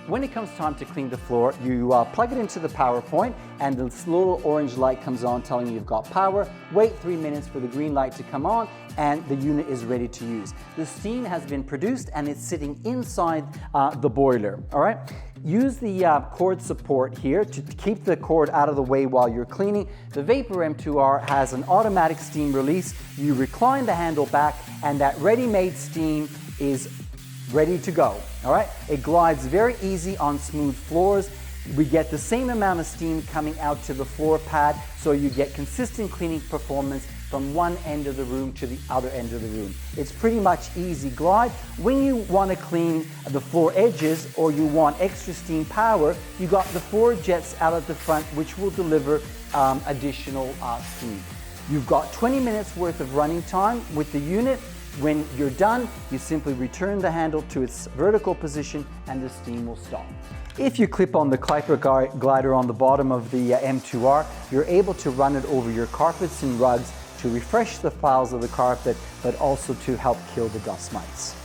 When it comes time to clean the floor, you plug it into the power point and this little orange light comes on telling you you've got power. Wait 3 minutes for the green light to come on and the unit is ready to use. The steam has been produced and it's sitting inside the boiler, all right? Use the cord support here to keep the cord out of the way while you're cleaning. The Vapor M2R has an automatic steam release. You recline the handle back and that ready-made steam is ready to go, all right? It glides very easy on smooth floors. We get the same amount of steam coming out to the floor pad, so you get consistent cleaning performance from one end of the room to the other end of the room. It's pretty much easy glide. When you want to clean the floor edges or you want extra steam power, you got the 4 jets out at the front which will deliver additional steam. You've got 20 minutes worth of running time with the unit. When you're done, you simply return the handle to its vertical position and the steam will stop. If you clip on the Clipper glider on the bottom of the M2R, you're able to run it over your carpets and rugs to refresh the files of the carpet, but also to help kill the dust mites.